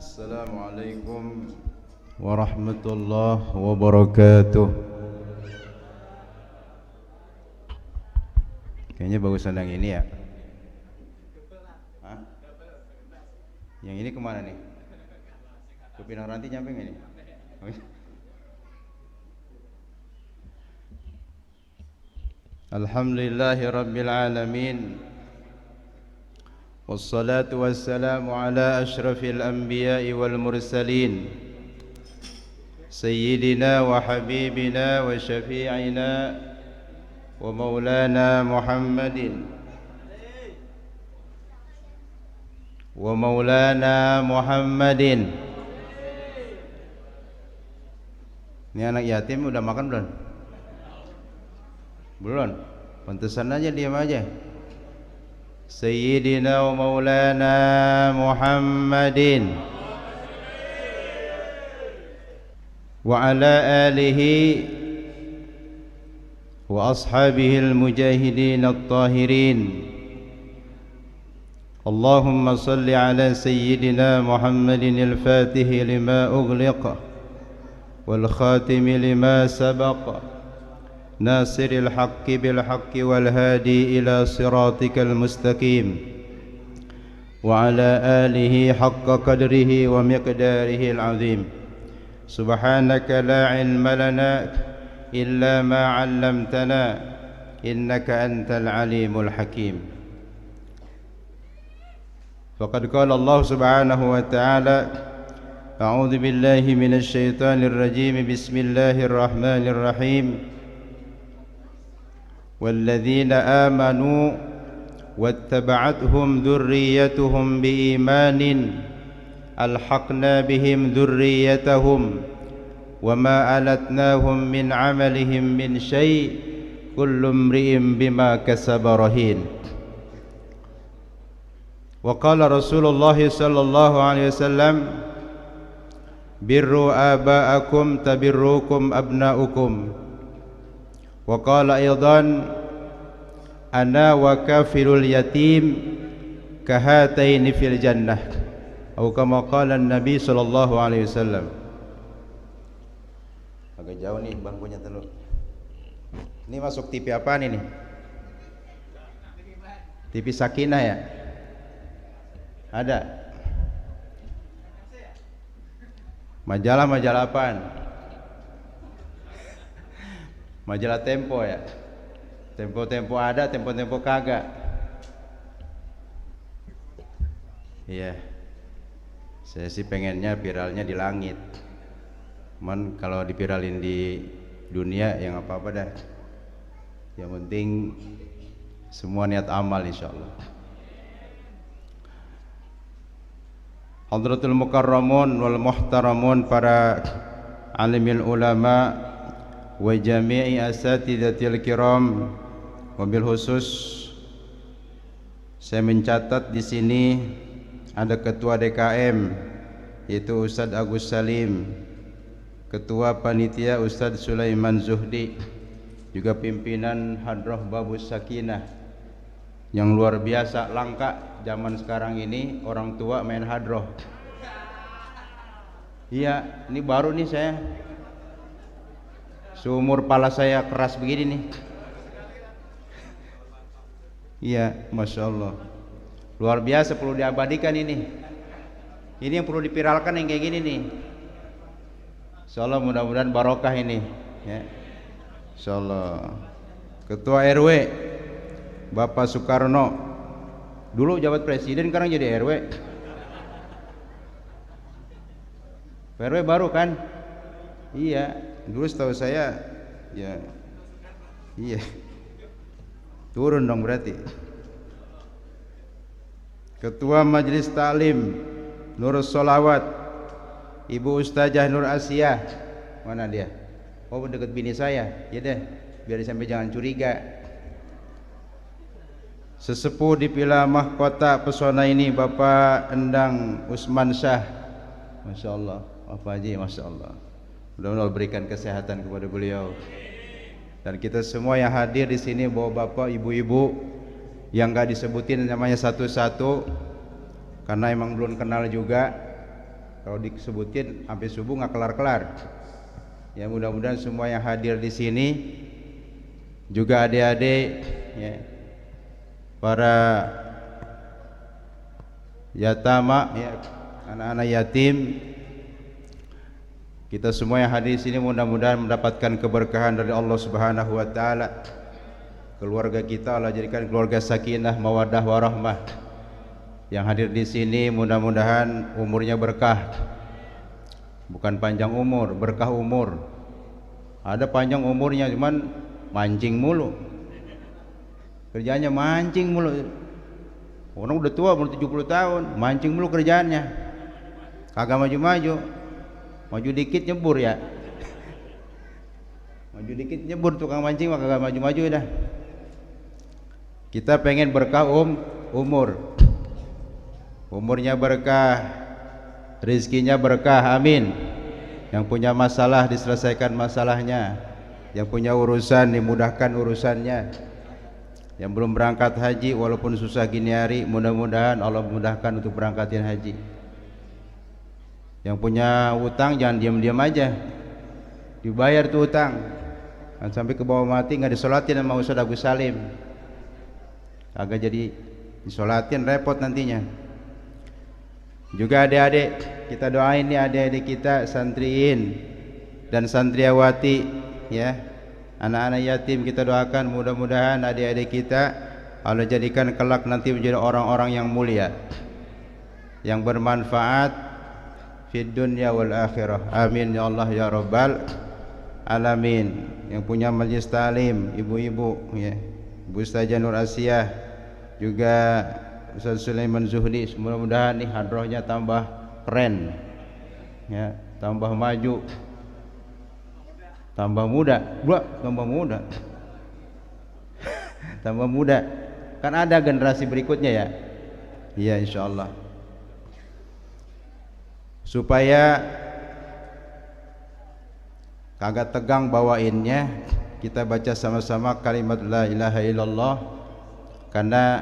Assalamualaikum warahmatullahi wabarakatuh. Kayaknya bagusan yang ini ya. Hah? Yang ini kemana nih? Ke Pinang Ranti nyampe nggak nih? Oh, iya. Alhamdulillahi Rabbil Alamin. Wassalatu wassalamu ala ashrafil anbiya'i wal mursalin Sayyidina wa habibina wa syafi'ina wa maulana Muhammadin Ini anak yatim udah makan belum? Belum? Pantesan aja diam aja. Sayyidina wa maulana Muhammadin wa ala alihi wa ashabihi al-mujahidin at-tahirin. Allahumma salli ala sayyidina Muhammadin al-fatihi lima ughliqa wal khatimi lima sabaqa ناصر الحق بالحق والهادي إلى صراطك المستقيم وعلى آله حق قدره ومقداره العظيم سبحانك لا علم لنا إلا ما علمتنا إنك أنت العليم الحكيم فقد قال الله سبحانه وتعالى أعوذ بالله من الشيطان الرجيم بسم الله الرحمن الرحيم والذين آمنوا واتبعتهم ذريتهم بإيمان ألحقنا بهم ذريتهم وما ألتناهم من عملهم من شيء كل امرئ بما كسب رهين وقال رسول الله صلى الله عليه وسلم بروا آباءكم تبروكم أبناؤكم وقال أيضا أنا وكافل اليتيم كهاتين في الجنة أو كما قال النبي صلى الله عليه وسلم. Agak jauh nih bangkunya telur. Ini masuk TV apaan ini? TV Sakinah ya? Ada? Majalah apaan? Majalah Tempo ya. Tempo ada, Tempo kagak. Iya. Saya sih pengennya viralnya di langit. Cuman kalau dipiralin di dunia yang apa-apa dah. Yang penting semua niat amal insyaallah. Hadratul mukarramun wal muhtaramun, para alimil ulama wa jami'i asatidatil kiram, wabil khusus saya mencatat di sini ada ketua DKM yaitu Ustadz Agus Salim, ketua panitia Ustadz Sulaiman Zuhdi, juga pimpinan Hadrah Babus Sakinah yang luar biasa. Langka zaman sekarang ini orang tua main hadroh. Iya, ini baru nih saya. Seumur pala saya keras begini nih. Iya, Masya Allah. Luar biasa, perlu diabadikan ini. Ini yang perlu dipiralkan yang kayak gini nih. Insyaallah mudah-mudahan barokah ini ya. Insyaallah. Ketua RW Bapak Soekarno, dulu jabat presiden, sekarang jadi RW. RW baru kan? Iya. Dulu setahu saya ya, iya, turun dong berarti. Ketua Majelis Taklim Nurus Sholawat Ibu Ustazah Nur Asia, mana dia? Oh, dekat bini saya. Ya deh, biar sampai jangan curiga. Sesepuh di Pila Mahkota Pesona ini Bapak Endang Usman Syah, Masya Allah. Apa aja, Masya Allah. Mudah-mudahan berikan kesehatan kepada beliau. Dan kita semua yang hadir di sini, bawa bapak, ibu-ibu yang gak disebutin namanya satu-satu, karena emang belum kenal juga. Kalau disebutin sampai subuh nggak kelar-kelar. Ya mudah-mudahan semua yang hadir di sini juga adik-adik ya, para yatama ya, anak-anak yatim, kita semua yang hadir di sini mudah-mudahan mendapatkan keberkahan dari Allah Subhanahu wa taala. Keluarga kita Allah jadikan keluarga sakinah, mawaddah, warahmah. Yang hadir di sini mudah-mudahan umurnya berkah. Bukan panjang umur, berkah umur. Ada panjang umurnya cuman mancing mulu. Kerjanya mancing mulu. Orang udah tua umur 70 tahun, mancing mulu kerjaannya. Kagak maju-maju. Maju dikit nyebur ya. Maju dikit nyebur, tukang mancing mah kagak maju-maju dah. Kita pengen berkah umur. Umurnya berkah, rezekinya berkah, amin. Yang punya masalah diselesaikan masalahnya, yang punya urusan dimudahkan urusannya. Yang belum berangkat haji walaupun susah gini hari, mudah-mudahan Allah mudahkan untuk berangkatin haji. Yang punya utang jangan diam-diam aja, dibayar tuh utang. Dan sampai ke bawah mati nggak disolatin sama Ustaz Agus Salim, agak jadi disolatin repot nantinya. Juga adik-adik kita doain nih, adik-adik kita santriin dan santriawati ya, anak-anak yatim kita doakan mudah-mudahan adik-adik kita Allah jadikan kelak nanti menjadi orang-orang yang mulia, yang bermanfaat fid dunya wal akhirah, amin ya Allah ya rabbal alamin. Yang punya majlis talim, ibu-ibu ya, Bu Ustazah Nur Asiyah, juga Ustaz Sulaiman Zuhdi, mudah-mudahan nih hadrohnya tambah keren ya, tambah maju, tambah muda, tambah muda tambah muda, kan ada generasi berikutnya ya. Iya insyaallah. Supaya kagak tegang bawainnya, kita baca sama-sama kalimat la ilaha illallah. Karena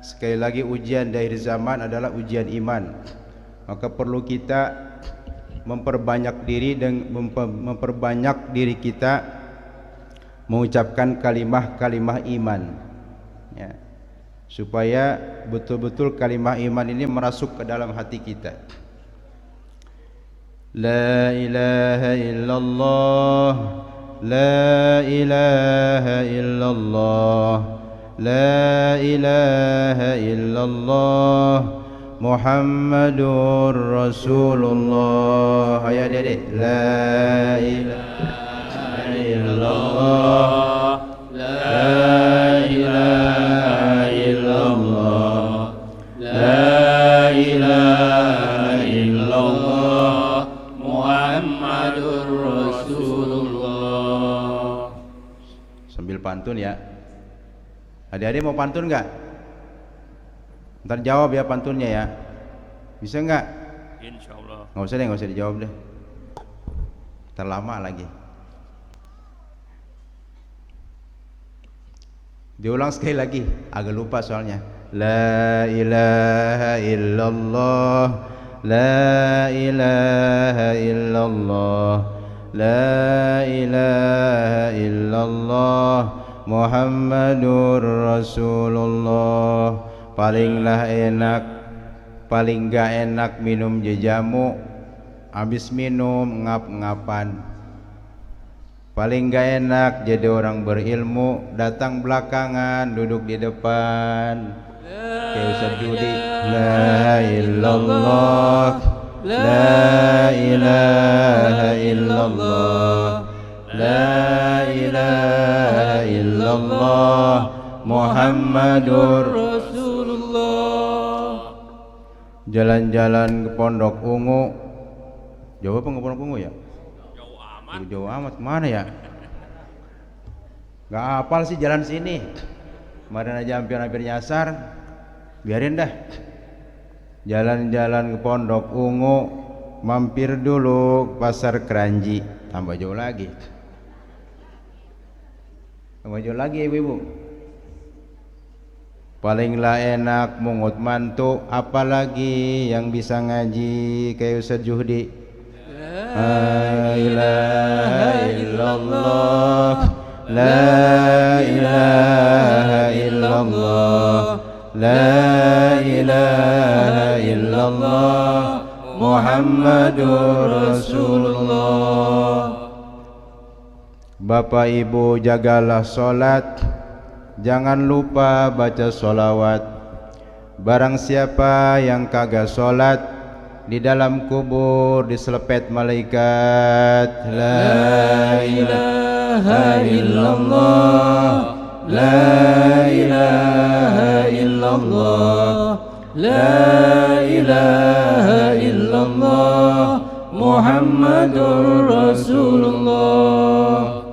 sekali lagi ujian dari zaman adalah ujian iman, maka perlu kita memperbanyak diri dan memperbanyak diri kita mengucapkan kalimah-kalimah iman ya, supaya betul-betul kalimah iman ini merasuk ke dalam hati kita. La ilaha illallah, la ilaha illallah, la ilaha illallah, Muhammadur Rasulullah. Ayo adik-adik, la ilaha illallah, la ilaha illallah, la ilaha illallah, Muhammadur Rasulullah. Sambil pantun ya. Adik-adik mau pantun nggak? Ntar jawab ya pantunnya ya. Bisa nggak? Insyaallah. Nggak usah deh, nggak usah dijawab deh. Ntar lama lagi. Diulang sekali lagi, agak lupa soalnya. La ilaha illallah, la ilaha illallah, la ilaha illallah, Muhammadur Rasulullah. Palinglah enak, paling gak enak minum jamu, habis minum ngap-ngapan. Paling gak enak jadi orang berilmu, datang belakangan duduk di depan. Kayak Ustaz Judi. La illallah, la ilaha illallah, la ilaha illallah, Muhammadur Rasulullah. Jalan-jalan ke Pondok Ungu. Jauh apa ke Pondok Ungu ya? Jauh amat. Jauh amat, kemana ya? Gak hafal sih jalan sini. Kemarin aja hampir-hampir nyasar. Biarin dah. Jalan-jalan ke Pondok Ungu, mampir dulu Pasar Keranji. Tambah jauh lagi. Tambah jauh lagi ibu-ibu. Palinglah enak mungut mantu, apalagi yang bisa ngaji kayak Ustaz Juhdi. La ilaha illallah, la ilaha illallah, la ilaha illallah, Muhammadur Rasulullah. Bapak Ibu jagalah sholat, jangan lupa baca sholawat. Barang siapa yang kagak sholat, di dalam kubur diselepet malaikat. La ilaha illallah, la ilaha illallah, la ilaha illallah, Muhammadur Rasulullah.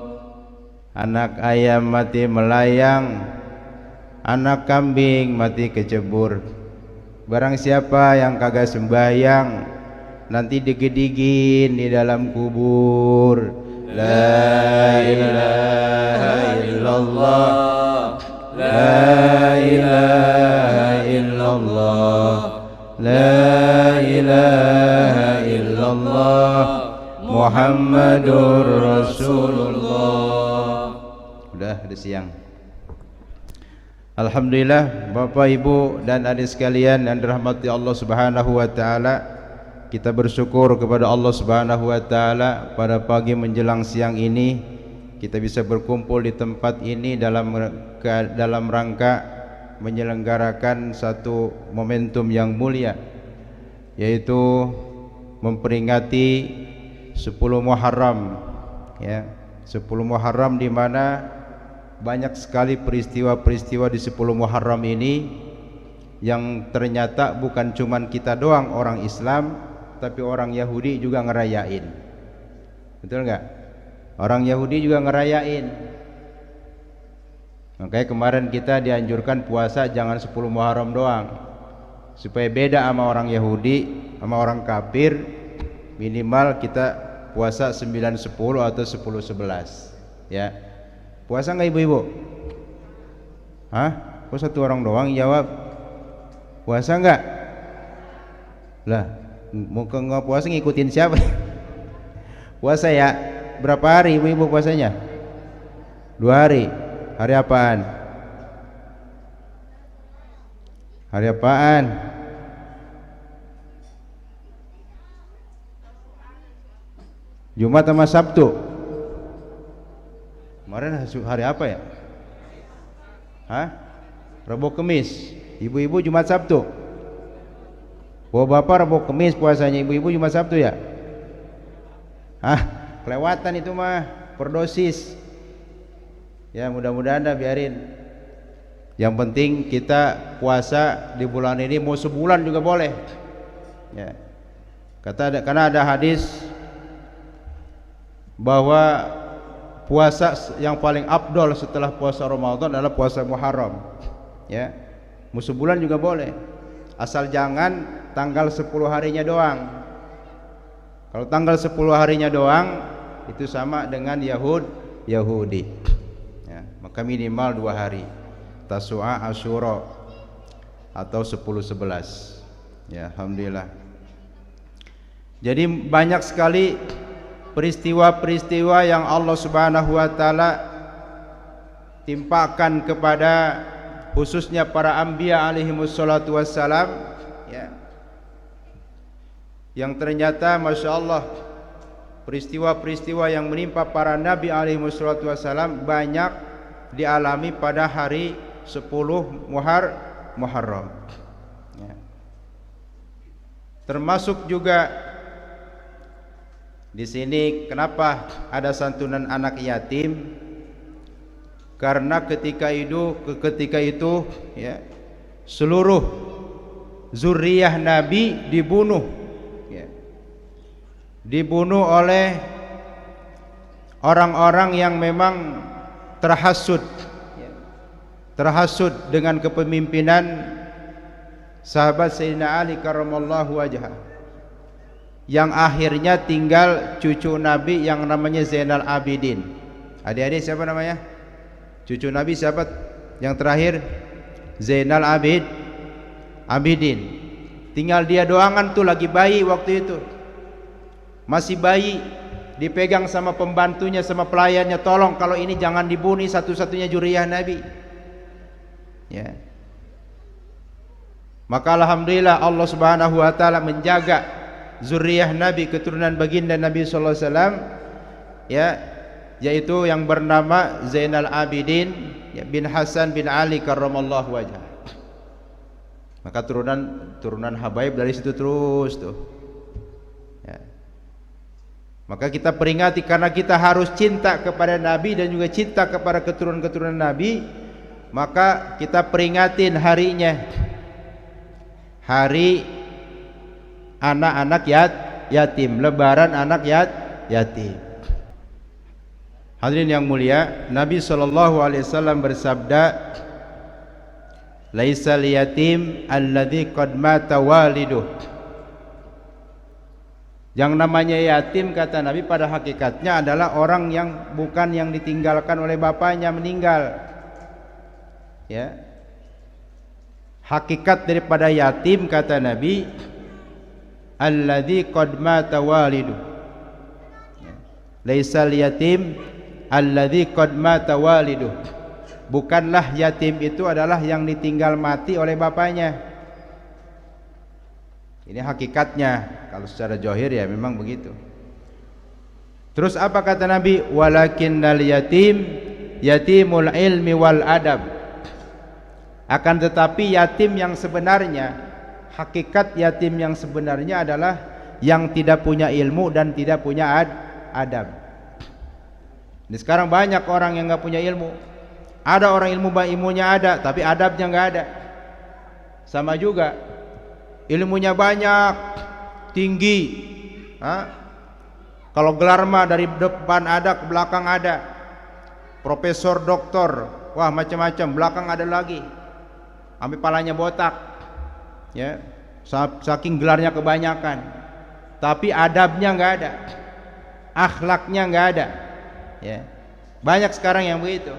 Anak ayam mati melayang, anak kambing mati kecebur. Barang siapa yang kagak sembahyang, nanti digigit di dalam kubur. La ilaha illallah, la ilaha illallah, la ilaha illallah, Muhammadur Rasulullah. Udah siang. Alhamdulillah, Bapak Ibu dan adik sekalian yang dirahmati Allah Subhanahu wa taala, kita bersyukur kepada Allah Subhanahu wa taala pada pagi menjelang siang ini kita bisa berkumpul di tempat ini dalam rangka menyelenggarakan satu momentum yang mulia, yaitu memperingati 10 Muharram, ya. 10 Muharram di mana banyak sekali peristiwa-peristiwa di 10 Muharram ini yang ternyata bukan cuman kita doang orang Islam, tapi orang Yahudi juga ngerayain. Betul enggak? Orang Yahudi juga ngerayain. Makanya kemarin kita dianjurkan puasa jangan 10 Muharram doang, supaya beda sama orang Yahudi, sama orang kafir. Minimal kita puasa 9, 10 atau 10, 11, ya. Puasa nggak ibu-ibu? Hah? Kok satu orang doang jawab? Puasa nggak? Lah, mau nggak puasa ngikutin siapa? Puasa ya. Berapa hari ibu-ibu puasanya? 2 hari. Hari apaan? Hari apaan? Jumat sama Sabtu. Kemarin hari apa ya? Hah? Rabu Kamis. Ibu-ibu Jumat Sabtu. Bapak Rabu Kamis puasanya, ibu-ibu Jumat Sabtu ya? Hah? Kelewatan itu mah, perdosis. Ya mudah-mudahan dah biarin. Yang penting kita puasa di bulan ini mau sebulan juga boleh. Ya. Karena ada hadis bahwa puasa yang paling afdol setelah puasa Ramadan adalah puasa Muharram, ya. Mau sebulan juga boleh, asal jangan tanggal 10 harinya doang. Kalau tanggal 10 harinya doang itu sama dengan Yahudi, ya. Maka minimal 2 hari, Tasu'a, Asyura atau 10, 11, ya. Alhamdulillah. Jadi banyak sekali peristiwa-peristiwa yang Allah Subhanahu wa taala timpakan kepada khususnya para anbiya alaihi wassalatu wassalam, ya. Yang ternyata Masya Allah peristiwa-peristiwa yang menimpa para nabi alaihi wassalatu wassalam banyak dialami pada hari 10 Muharram, ya. Termasuk juga di sini kenapa ada santunan anak yatim? Karena ketika itu ya, seluruh zuriyah Nabi dibunuh, ya. Dibunuh oleh orang-orang yang memang terhasud, ya. Terhasud dengan kepemimpinan sahabat Sayyidina Ali karramallahu wajhah, yang akhirnya tinggal cucu Nabi yang namanya Zainal Abidin. Adik-adik siapa namanya? Cucu Nabi siapa yang terakhir? Zainal Abidin. Tinggal dia doangan tuh, lagi bayi waktu itu, masih bayi, dipegang sama pembantunya, sama pelayannya, tolong kalau ini jangan dibunuh, satu-satunya zuriyah Nabi. Ya. Maka alhamdulillah Allah Subhanahu wa taala menjaga zuriyah Nabi, keturunan baginda Nabi sallallahu alaihi wasallam, ya, yaitu yang bernama Zainal Abidin, ya, bin Hasan bin Ali karramallahu wajhah. Maka turunan habaib dari situ terus tuh. Ya. Maka kita peringati, karena kita harus cinta kepada Nabi dan juga cinta kepada keturunan-keturunan Nabi, maka kita peringatin harinya, hari anak-anak yatim, lebaran anak yatim. Hadirin yang mulia, Nabi sallallahu alaihi wasallam bersabda, laisal yatim alladzi qad mata waliduh. Yang namanya yatim, kata Nabi, pada hakikatnya adalah orang yang bukan yang ditinggalkan oleh bapaknya, meninggal. Ya. Hakikat daripada yatim, kata Nabi, alladzi qad mata waliduh. Laisal yatim alladzi qad mata waliduh. Bukanlah yatim itu adalah yang ditinggal mati oleh bapaknya. Ini hakikatnya. Kalau secara zahir ya memang begitu. Terus apa kata Nabi? Walakinnal yatim yatimul ilmi wal adab. Akan tetapi yatim yang sebenarnya, hakikat yatim yang sebenarnya adalah yang tidak punya ilmu dan tidak punya adab. Ini sekarang banyak orang yang nggak punya ilmu. Ada orang ilmunya ada, tapi adabnya nggak ada. Sama juga, ilmunya banyak, tinggi. Kalau gelar mah dari depan ada, ke belakang ada. Profesor, doktor, wah macam-macam. Belakang ada lagi. Sampai palanya botak, ya, saking gelarnya kebanyakan, tapi adabnya nggak ada, akhlaknya nggak ada, ya. Banyak sekarang yang begitu,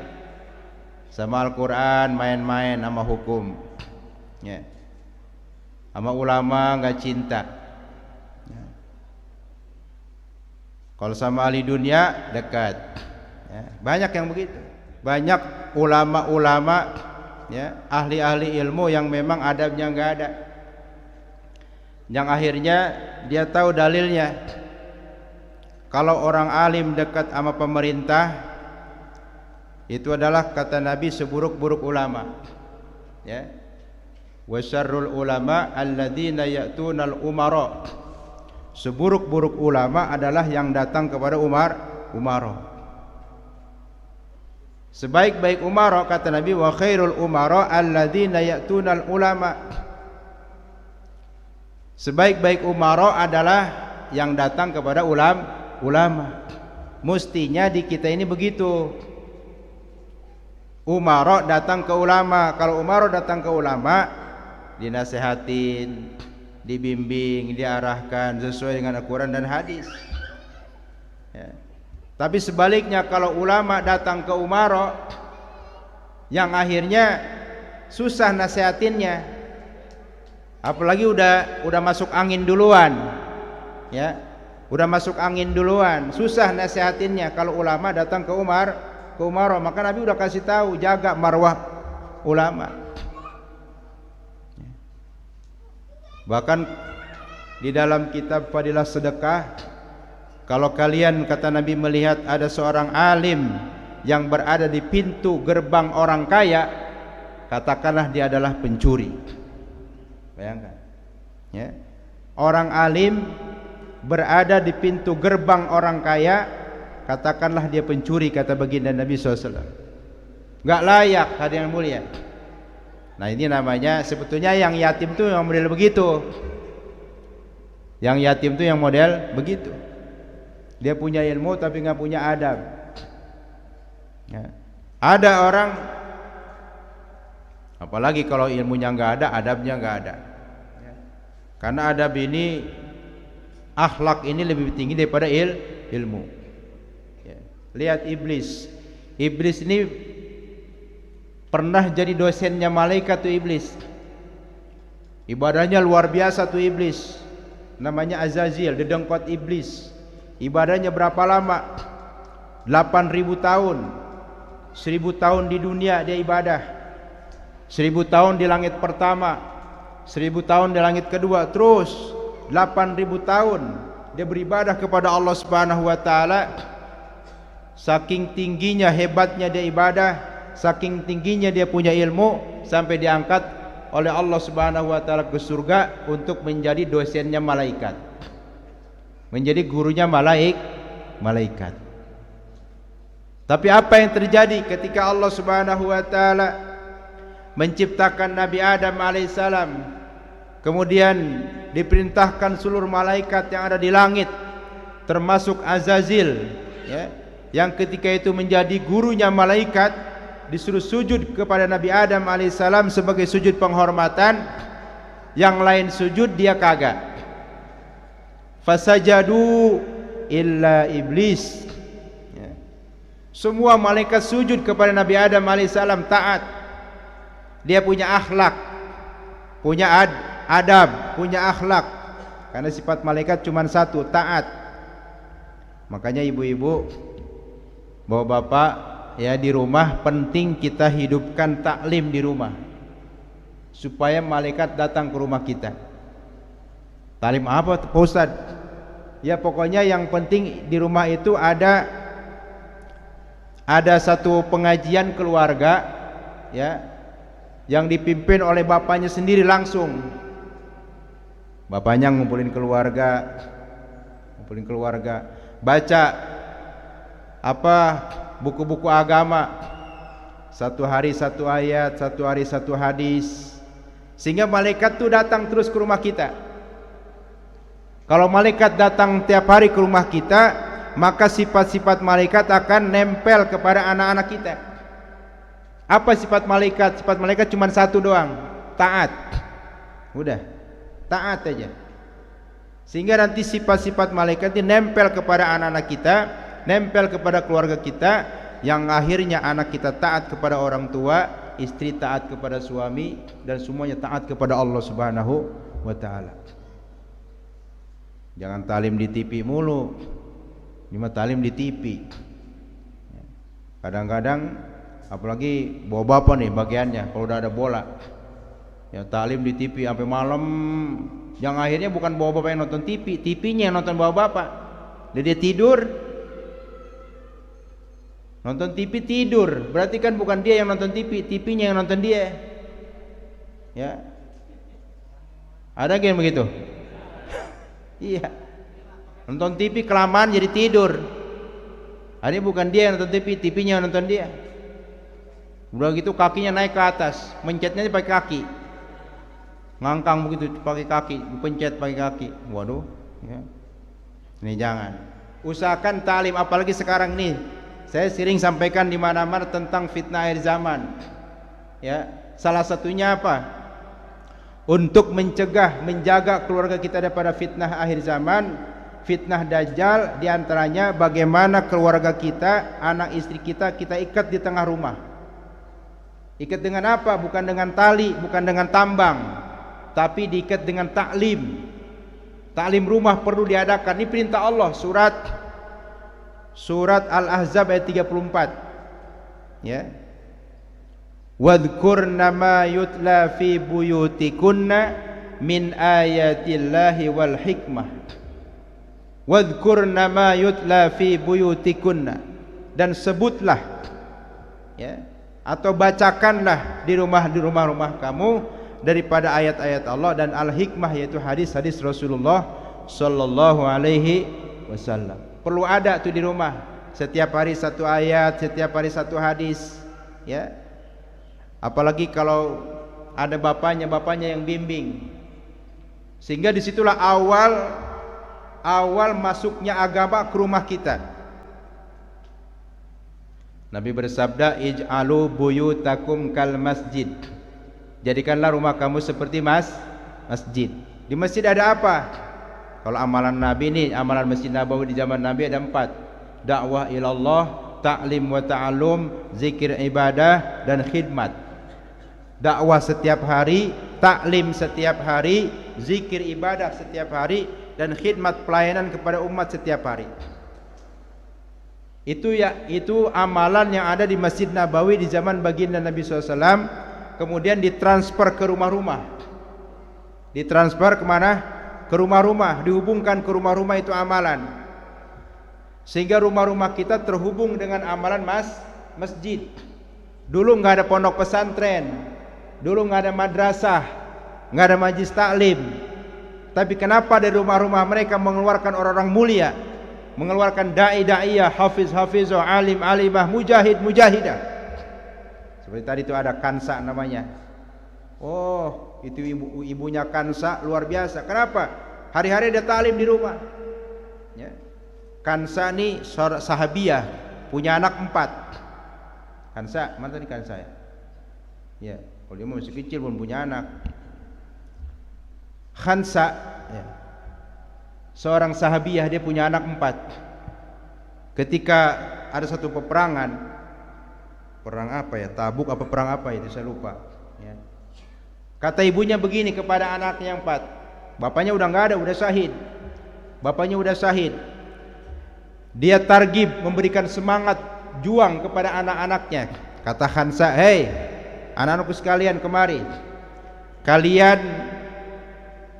sama Al-Quran main-main, sama hukum, ya, sama ulama nggak cinta, ya. Kalau sama ahli dunia dekat, ya. Banyak yang begitu, banyak ulama-ulama, ya, ahli-ahli ilmu yang memang adabnya nggak ada, yang akhirnya dia tahu dalilnya. Kalau orang alim dekat sama pemerintah, itu adalah, kata Nabi, seburuk-buruk ulama, ya. Wa syarrul ulama alladzina ya'tunal umara. Seburuk-buruk ulama adalah yang datang kepada umara. Sebaik-baik umara, kata Nabi, wa khairul umara alladzina ya'tunal ulama. Sebaik-baik umara adalah yang datang kepada ulama. Mestinya di kita ini begitu. Umara datang ke ulama. Kalau umara datang ke ulama, dinasehatin, dibimbing, diarahkan sesuai dengan Al-Quran dan hadis, ya. Tapi sebaliknya, kalau ulama datang ke umara, yang akhirnya susah nasihatinnya, apalagi udah masuk angin duluan, ya, udah masuk angin duluan, susah nasihatinnya. Kalau ulama datang ke umara, maka Nabi udah kasih tahu, jaga marwah ulama. Bahkan di dalam kitab Fadilah Sedekah, kalau kalian, kata Nabi, melihat ada seorang alim yang berada di pintu gerbang orang kaya, katakanlah dia adalah pencuri. Bayangkan, ya. Orang alim berada di pintu gerbang orang kaya, katakanlah dia pencuri, kata baginda Nabi SAW. Gak layak, hadirin mulia. Nah, ini namanya, sebetulnya yang yatim itu yang model begitu. Yang yatim itu yang model begitu. Dia punya ilmu tapi nggak punya adab, ya. Ada orang, apalagi kalau ilmunya nggak ada, adabnya nggak ada, ya. Karena adab ini, akhlak ini lebih tinggi daripada ilmu, ya. Lihat iblis ini Pernah jadi dosennya malaikat tuh iblis. Ibadahnya luar biasa tuh iblis. Namanya Azazil, dedengkot iblis. Ibadahnya berapa lama? 8.000 tahun. 1.000 tahun di dunia dia ibadah. 1.000 tahun di langit pertama, 1.000 tahun di langit kedua, terus 8.000 tahun dia beribadah kepada Allah Subhanahu wa taala. Saking tingginya, hebatnya dia ibadah, saking tingginya dia punya ilmu, sampai diangkat oleh Allah Subhanahu wa taala ke surga untuk menjadi dosennya malaikat, menjadi gurunya malaikat. Tapi apa yang terjadi ketika Allah Subhanahu wa taala menciptakan Nabi Adam alaihissalam, kemudian diperintahkan seluruh malaikat yang ada di langit, termasuk Azazil, ya, yang ketika itu menjadi gurunya malaikat, disuruh sujud kepada Nabi Adam alaihissalam sebagai sujud penghormatan. Yang lain sujud, dia kagak. Fasajadu illa iblis. Semua malaikat sujud kepada Nabi Adam alaihissalam, taat. Dia punya akhlak, punya adab, punya akhlak. Karena sifat malaikat cuma satu, taat. Makanya ibu-ibu, bapak-bapak, ya, di rumah penting kita hidupkan taklim di rumah, supaya malaikat datang ke rumah kita. Taklim apa Pak Ustadz? Ya pokoknya yang penting di rumah itu ada satu pengajian keluarga, ya, yang dipimpin oleh bapaknya sendiri langsung. Bapaknya ngumpulin keluarga, baca buku-buku agama, satu hari satu ayat, satu hari satu hadis, sehingga malaikat tuh datang terus ke rumah kita. Kalau malaikat datang tiap hari ke rumah kita, maka sifat-sifat malaikat akan nempel kepada anak-anak kita. Apa sifat malaikat? Sifat malaikat cuma satu doang, taat. Udah, taat aja. Sehingga nanti sifat-sifat malaikat ini nempel kepada anak-anak kita, nempel kepada keluarga kita, yang akhirnya anak kita taat kepada orang tua, istri taat kepada suami, dan semuanya taat kepada Allah Subhanahu wa taala. Jangan talim di TV mulu. Cuma talim di TV. Kadang-kadang apalagi bawa bapak nih bagiannya, kalau udah ada bola, ya talim di TV sampai malam. Yang akhirnya bukan bawa bapak yang nonton TV, TV-nya yang nonton bawa bapak. Dia tidur. Nonton TV tidur, berarti kan bukan dia yang nonton TV, TV-nya yang nonton dia. Ya. Ada yang begitu? Iya. Nonton TV kelamaan jadi tidur. Ini bukan dia yang nonton TV, TV-nya yang nonton dia. Udah gitu kakinya naik ke atas, mencetnya pakai kaki, ngangkang begitu pakai kaki, pencet pakai kaki. Waduh, ya. Ini jangan. Usahakan talim, apalagi sekarang nih. Saya sering sampaikan di mana-mana tentang fitnah akhir zaman. Ya, salah satunya apa? Untuk mencegah, menjaga keluarga kita daripada fitnah akhir zaman, fitnah dajjal, diantaranya bagaimana keluarga kita, anak istri kita ikat di tengah rumah. Ikat dengan apa? Bukan dengan tali, bukan dengan tambang, tapi diikat dengan taklim. Taklim rumah perlu diadakan. Ini perintah Allah, Surat Al-Ahzab ayat 34. Ya. Wadhkurna ma yutla fi buyutikunna min ayatillahi wal hikmah. Wadhkurna ma yutla fi buyutikunna, dan sebutlah, ya, atau bacakanlah di rumah-rumah kamu daripada ayat-ayat Allah dan al-hikmah, yaitu hadis-hadis Rasulullah sallallahu alaihi wasallam. Perlu ada tuh di rumah, setiap hari satu ayat, setiap hari satu hadis, ya. Apalagi kalau ada bapaknya yang bimbing, sehingga disitulah awal masuknya agama ke rumah kita. Nabi bersabda, ij'alu buyutakum kal masjid. Jadikanlah rumah kamu seperti masjid. Di masjid ada apa? Kalau amalan Nabi ini, amalan Masjid Nabawi di zaman Nabi ada 4. Dakwah ilallah, ta'lim wa ta'alum, zikir ibadah, dan khidmat. dakwah setiap hari, taklim setiap hari, zikir ibadah setiap hari, dan khidmat pelayanan kepada umat setiap hari. Itu amalan yang ada di Masjid Nabawi di zaman baginda Nabi SAW. Kemudian ditransfer ke rumah-rumah. Ditransfer kemana? Ke rumah-rumah. Dihubungkan ke rumah-rumah itu amalan, sehingga rumah-rumah kita terhubung dengan amalan masjid. Dulu nggak ada pondok pesantren, dulu nggak ada madrasah, nggak ada majlis taklim. Tapi kenapa dari rumah-rumah mereka mengeluarkan orang-orang mulia, mengeluarkan dai-daiyah, hafiz-hafizah, alim-alimah, mujahid-mujahidah. Seperti tadi itu ada Kansa namanya. Oh, itu ibunya Kansa luar biasa. Kenapa? Hari-hari ada taklim di rumah. Ya. Kansa ini sahabiah, punya anak 4. Kansa, mana tadi Kansa ya? Ya, kalau dia masih kecil pun punya anak. Khansa, ya, seorang sahabiah, dia punya anak 4. Ketika ada satu peperangan, perang apa ya, Tabuk apa perang apa itu saya lupa, ya. Kata ibunya begini kepada anaknya yang 4, bapaknya udah nggak ada, udah syahid, bapaknya udah syahid. Dia targib, memberikan semangat juang kepada anak-anaknya. Kata Khansa, hei anak-anakku sekalian, kemari, kalian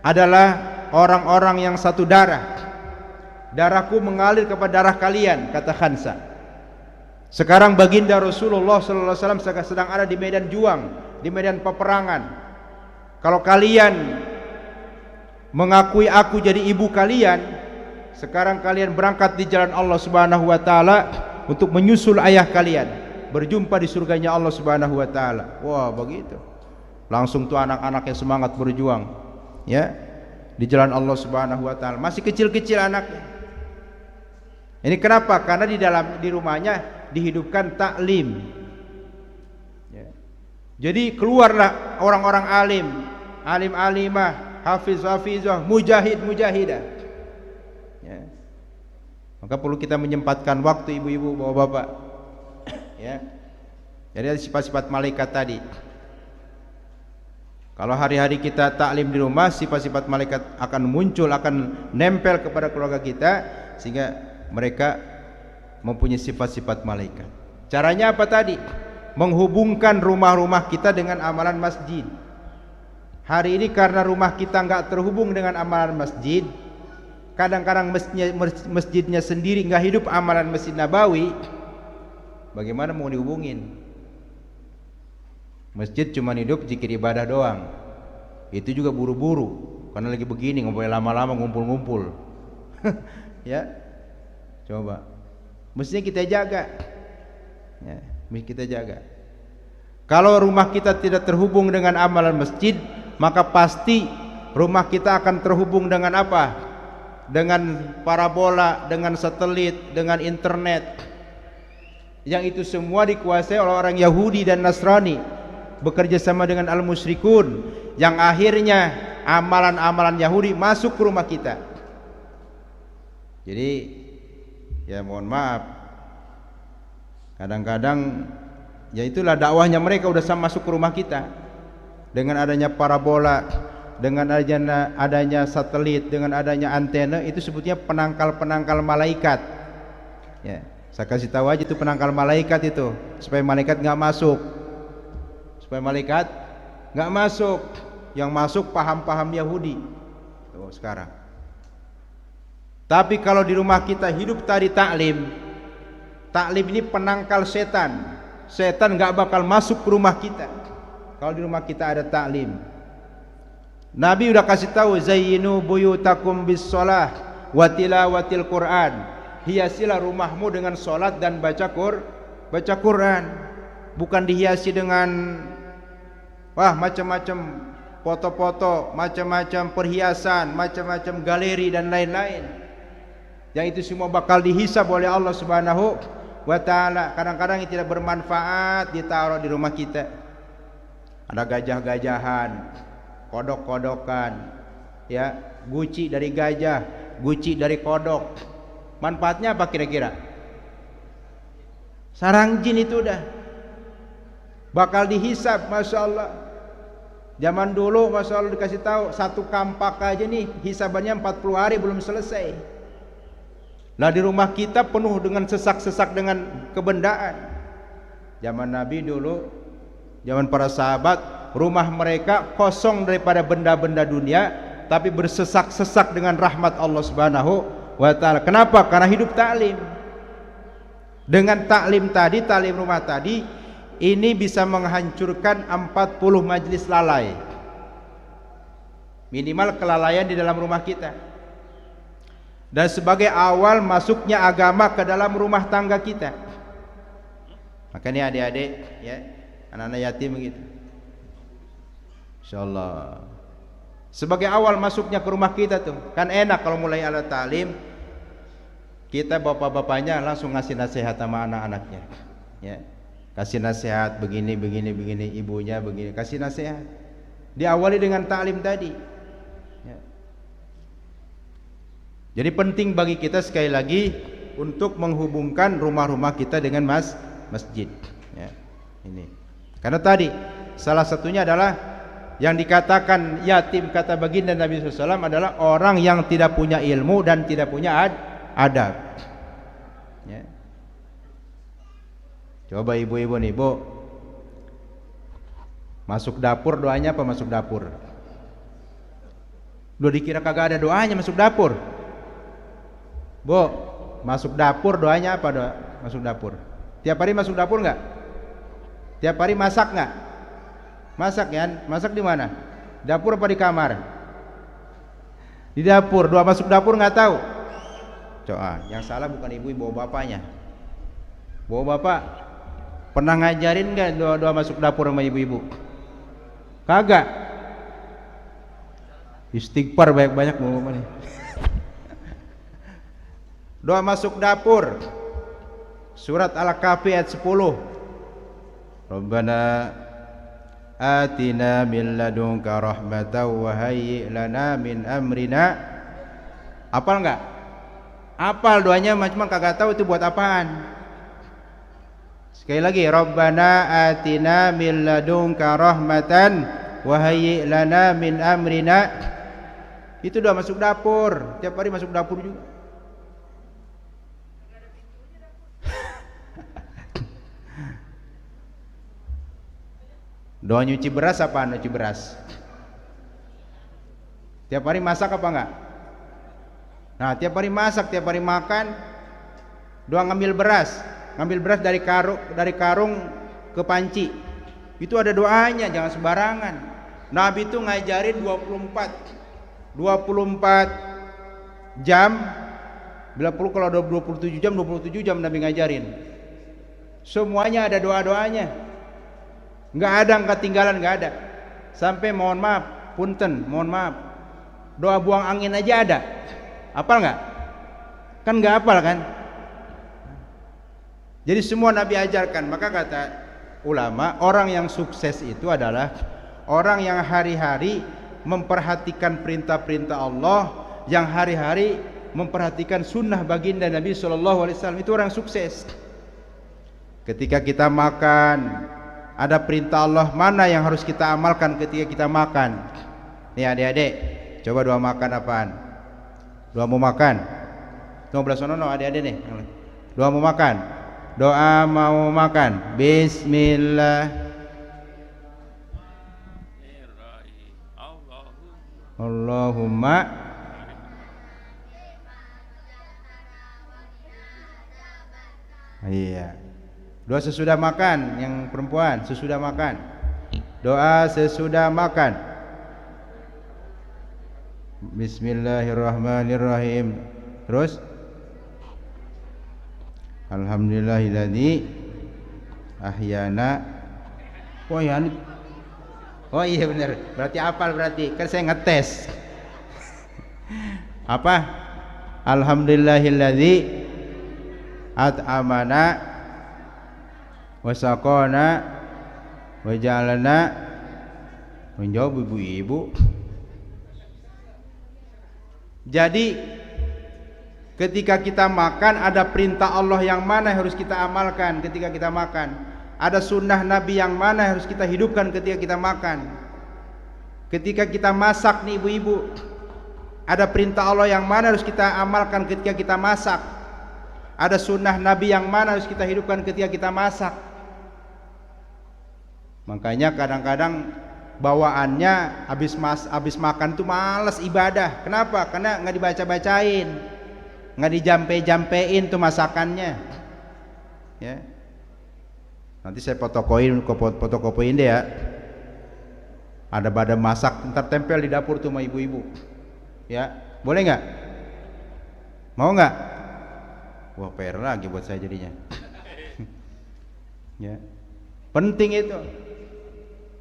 adalah orang-orang yang satu darah. Darahku mengalir kepada darah kalian, kata Khansa. Sekarang baginda Rasulullah SAW sedang ada di medan juang, di medan peperangan. Kalau kalian mengakui aku jadi ibu kalian, sekarang kalian berangkat di jalan Allah Subhanahu wa taala untuk menyusul ayah kalian, berjumpa di surganya Allah Subhanahu wa taala. Wah, begitu. Langsung tuh anak-anaknya semangat berjuang, ya, di jalan Allah Subhanahu wa taala. Masih kecil-kecil anaknya. Ini kenapa? Karena di rumahnya dihidupkan taklim. Ya. Jadi keluarlah orang-orang alim, alim-alimah, hafiz-hafizah, mujahid-mujahidah. Ya. Maka perlu kita menyempatkan waktu, ibu-ibu, bapak-bapak. Ya. Jadi ada sifat-sifat malaikat tadi. Kalau hari-hari kita taklim di rumah, sifat-sifat malaikat akan muncul, akan nempel kepada keluarga kita, sehingga mereka mempunyai sifat-sifat malaikat. Caranya apa tadi? Menghubungkan rumah-rumah kita dengan amalan masjid. Hari ini karena rumah kita nggak terhubung dengan amalan masjid, kadang-kadang masjidnya sendiri nggak hidup amalan Masjid Nabawi, bagaimana mau dihubungin? Masjid cuma hidup zikir ibadah doang. Itu juga buru-buru, karena lagi begini nggak boleh lama-lama ngumpul-ngumpul. Ya, coba. Mestinya kita jaga. Ya, mesti kita jaga. Kalau rumah kita tidak terhubung dengan amalan masjid, maka pasti rumah kita akan terhubung dengan apa? Dengan parabola, dengan satelit, dengan internet. Yang itu semua dikuasai oleh orang Yahudi dan Nasrani, bekerja sama dengan al-musyrikun, yang akhirnya amalan-amalan Yahudi masuk ke rumah kita. Jadi ya mohon maaf, kadang-kadang ya itulah dakwahnya mereka udah masuk ke rumah kita. Dengan adanya parabola, dengan adanya satelit, dengan adanya antena, itu sebutnya penangkal-penangkal malaikat. Ya, saya kasih tahu aja itu penangkal malaikat itu, supaya malaikat nggak masuk. Supaya malaikat nggak masuk, yang masuk paham-paham Yahudi. Tuh sekarang. Tapi kalau di rumah kita hidup tadi taklim, taklim ini penangkal setan. Setan nggak bakal masuk ke rumah kita kalau di rumah kita ada taklim. Nabi udah kasih tahu, zayyinu buyutakum bis shalah wa tilawatil Quran. Hiasilah rumahmu dengan salat dan baca Quran. Bukan dihiasi dengan macam-macam foto-foto, macam-macam perhiasan, macam-macam galeri dan lain-lain. Yang itu semua bakal dihisab oleh Allah Subhanahu wa taala. Kadang-kadang yang tidak bermanfaat ditaruh di rumah kita. Ada gajah-gajahan, kodok-kodokan, ya, guci dari gajah, guci dari kodok. Manfaatnya apa kira-kira? Sarang jin itu udah bakal dihisab, masya Allah. Zaman dulu Masya Allah dikasih tahu satu kampak aja nih hisabannya 40 hari belum selesai. Lah di rumah kita penuh dengan sesak-sesak dengan kebendaan. Zaman Nabi dulu, zaman para sahabat, rumah mereka kosong daripada benda-benda dunia, tapi bersesak-sesak dengan rahmat Allah Subhanahu wa taala. Kenapa? Karena hidup taklim. Dengan taklim tadi, taklim rumah tadi, ini bisa menghancurkan 40 majlis lalai. Minimal kelalaian di dalam rumah kita. Dan sebagai awal masuknya agama ke dalam rumah tangga kita. Makanya adik-adik ya, anak-anak yatim begitu. Insyaallah. Sebagai awal masuknya ke rumah kita tuh, kan enak kalau mulai ala talim, kita bapak-bapaknya langsung ngasih nasihat sama anak-anaknya. Ya. Kasih nasihat begini, ibunya begini, kasih nasihat. Diawali dengan taklim tadi. Ya. Jadi penting bagi kita sekali lagi untuk menghubungkan rumah-rumah kita dengan masjid. Ya. Ini. Karena tadi salah satunya adalah yang dikatakan yatim kata baginda Nabi SAW adalah orang yang tidak punya ilmu dan tidak punya adab. Ya. Coba ibu-ibu nih, Bu. Masuk dapur doanya apa masuk dapur? Lu dikira kagak ada doanya masuk dapur? Bu, masuk dapur doanya apa doa? Masuk dapur. Tiap hari masuk dapur enggak? Tiap hari masak enggak? Masak ya? Masak di mana? Dapur apa di kamar? Di dapur. Doa masuk dapur enggak tahu? Coba, yang salah bukan ibu, bawa bapaknya. Bawa bapak pernah ngajarin nggak doa-doa masuk dapur sama ibu-ibu? Kagak. Istighfar banyak-banyak bawa bapak nih. Doa masuk dapur. Surat Al-Kahfi ayat 10. Rabbana atina min ladunka rahmatan wa hayyi lana min amrina. Apal enggak? Apal doanya, cuma kagak tahu itu buat apaan. Sekali lagi, Rabbana atina min ladunka rahmatan wa hayyi lana min amrina. Itu doa masuk dapur. Tiap hari masuk dapur juga. Doa nyuci beras apa nyuci beras? Tiap hari masak apa enggak? Nah, tiap hari masak, tiap hari makan. Doa ngambil beras dari karung ke panci. Itu ada doanya, jangan sembarangan. Nabi itu ngajarin 24 jam. Bila perlu kalau ada 27 jam Nabi ngajarin. Semuanya ada doa-doanya. Enggak ada yang ketinggalan, enggak ada. Sampai mohon maaf, punten, mohon maaf. Doa buang angin aja ada. Hafal enggak? Kan enggak hafal kan? Jadi semua Nabi ajarkan. Maka kata ulama, orang yang sukses itu adalah orang yang hari-hari memperhatikan perintah-perintah Allah, yang hari-hari memperhatikan sunnah baginda Nabi SAW. Itu orang sukses. Ketika kita makan, ada perintah Allah mana yang harus kita amalkan ketika kita makan. Nih adik-adik, coba doa makan apaan? Doa mau makan. Tunggu belas sono adik-adik nih. Doa mau makan. Doa mau makan. Bismillah. Allahumma. Iya. Doa sesudah makan, yang perempuan sesudah makan. Doa sesudah makan. Bismillahirrahmanirrahim. Terus alhamdulillahilladzi ahyana. Oh ya, oh iya benar. Berarti apal berarti. Kan saya ngetes. Apa? Alhamdulillahilladzi at'amana wasaqana wajalana. Menjawab ibu-ibu. Jadi ketika kita makan ada perintah Allah yang mana yang harus kita amalkan ketika kita makan, ada sunnah Nabi yang mana yang harus kita hidupkan ketika kita makan. Ketika kita masak nih ibu-ibu, ada perintah Allah yang mana harus kita amalkan ketika kita masak? Ada sunnah Nabi yang mana harus kita hidupkan ketika kita masak? Makanya kadang-kadang bawaannya habis makan tuh malas ibadah. Kenapa? Karena nggak dibaca-bacain, nggak dijampe-jampein tuh masakannya. Ya. Nanti saya fotokopiin deh ya. Ada badan masak, ntar tempel di dapur tuh sama ibu-ibu. Ya, boleh nggak? Mau nggak? Wah, PR lagi buat saya jadinya. Ya, penting itu.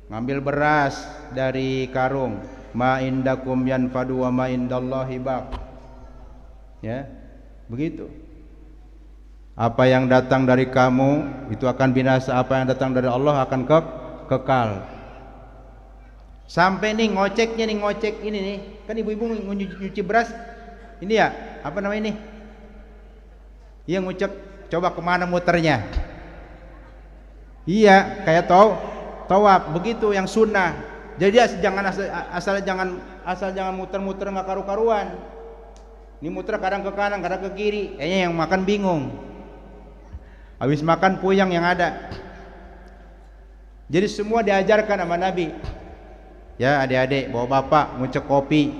Ngambil beras dari karung. Ma indakum yanfadu wa ma indallahi baq. Ya, begitu. Apa yang datang dari kamu itu akan binasa, apa yang datang dari Allah akan kekal. Sampai nih ngocek ini nih, kan ibu-ibu nyuci beras ini ya, apa namanya ini? Iya, ngucek, coba kemana muternya? Iya, kayak tawaf begitu yang sunnah. Jadi asal jangan muter-muter nggak karu-karuan. Ini muter kadang ke kanan, kadang ke kiri, kayaknya yang makan bingung. Habis makan puyeng yang ada. Jadi semua diajarkan sama Nabi. Ya adik-adik, bawa bapak ngucek kopi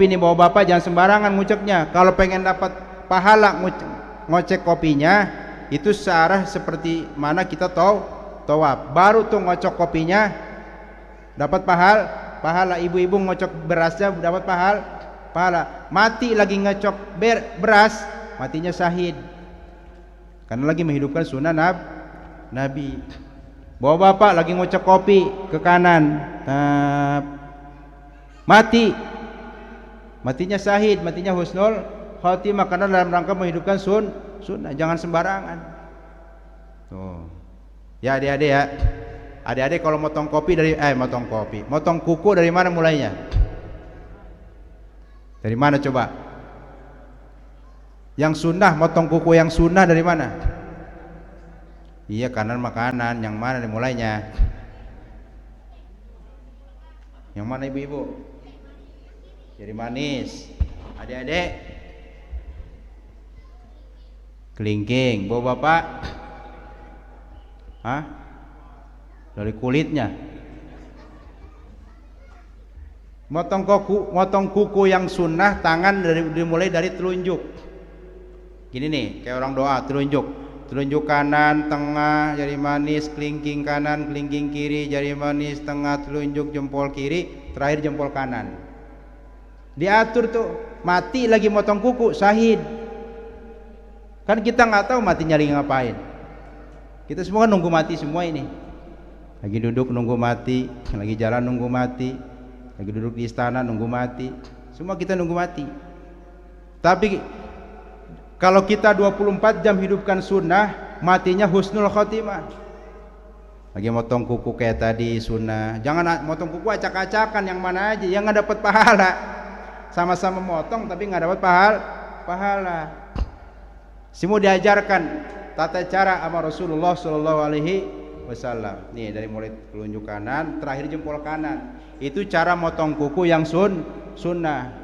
nih, bawa bapak jangan sembarangan nguceknya. Kalau pengen dapat pahala ngocek kopinya itu searah seperti mana kita tawaf. Baru tuh ngocok kopinya dapat pahala. Ibu-ibu ngocok berasnya dapat pahala. Mati lagi ngocok beras, matinya syahid. Karena lagi menghidupkan sunnah Nabi. Bawa bapak lagi ngocok kopi ke kanan, matinya syahid, matinya husnul khotimah, karena dalam rangka menghidupkan sunnah. Jangan sembarangan. Tuh. Ya adik-adik ya. Adik-adik kalau motong kuku dari mana mulainya? Dari mana coba? Yang sunnah, motong kuku yang sunnah dari mana? Iya, kanan makanan. Yang mana dimulainya? Yang mana ibu-ibu? Jadi manis. Adik-adik, kelingking. Bawa bapak? Hah? Dari kulitnya. Motong kuku yang sunnah, tangan dimulai dari telunjuk. Gini nih, kayak orang doa, telunjuk kanan, tengah, jari manis, kelingking kanan, kelingking kiri, jari manis, tengah, telunjuk, jempol kiri, terakhir jempol kanan. Diatur tuh. Mati lagi motong kuku, syahid. Kan kita nggak tahu matinya lagi ngapain. Kita semua kan nunggu mati semua ini. Lagi duduk nunggu mati, lagi jalan nunggu mati, lagi duduk di istana nunggu mati. Semua kita nunggu mati. Tapi kalau kita 24 jam hidupkan sunnah, matinya husnul khotimah. Lagi motong kuku kayak tadi sunnah. Jangan motong kuku acak-acakan, yang mana aja, yang nggak dapat pahala. Sama-sama motong tapi nggak dapat pahala. Semua diajarkan tata cara sama Rasulullah Shallallahu Alaihi Wasallam. Nih dari mulai telunjuk kanan, terakhir jempol kanan. Itu cara motong kuku yang sunnah.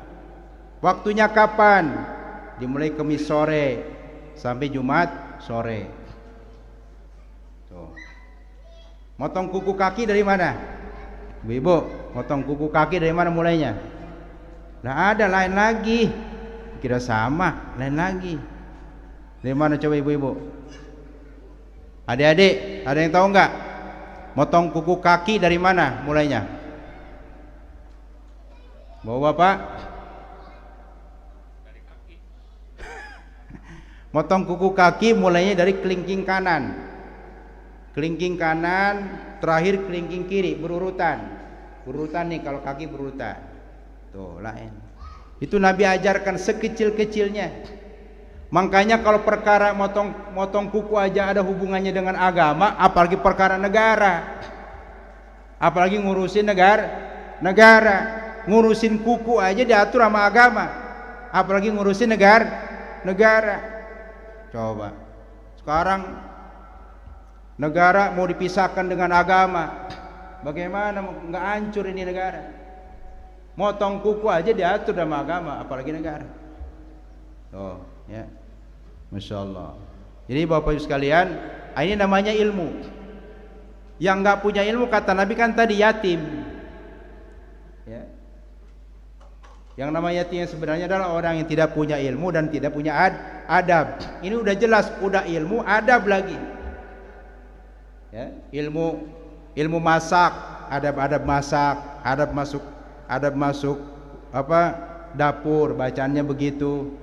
Waktunya kapan? Dimulai Kamis sore sampai Jumat sore. Tuh. Motong kuku kaki dari mana? Ibu, motong kuku kaki dari mana mulainya? Nah, ada lain lagi. Kira sama, lain lagi. Dari mana coba ibu-ibu? Adik-adik, ada yang tahu nggak? Motong kuku kaki dari mana mulainya? Bawa bapak? Motong kuku kaki mulainya dari kelingking kanan. Kelingking kanan, terakhir kelingking kiri, berurutan. Berurutan nih, kalau kaki berurutan. Tuh, lain. Itu Nabi ajarkan sekecil-kecilnya. Makanya kalau perkara motong kuku aja ada hubungannya dengan agama, apalagi perkara negara. Apalagi ngurusin negara. Ngurusin kuku aja diatur sama agama. Apalagi ngurusin negara. Coba sekarang negara mau dipisahkan dengan agama. Bagaimana nggak hancur ini negara? Motong kuku aja diatur dalam agama, apalagi negara. Oh, ya. Masya Allah. Jadi Bapak Ibu sekalian, ini namanya ilmu. Yang nggak punya ilmu, kata Nabi kan tadi, yatim. Ya. Yang namanya yatim sebenarnya adalah orang yang tidak punya ilmu dan tidak punya adab. Ini udah jelas, udah ilmu, adab lagi. Ya, ilmu masak, adab masak, adab masuk apa dapur, bacaannya begitu,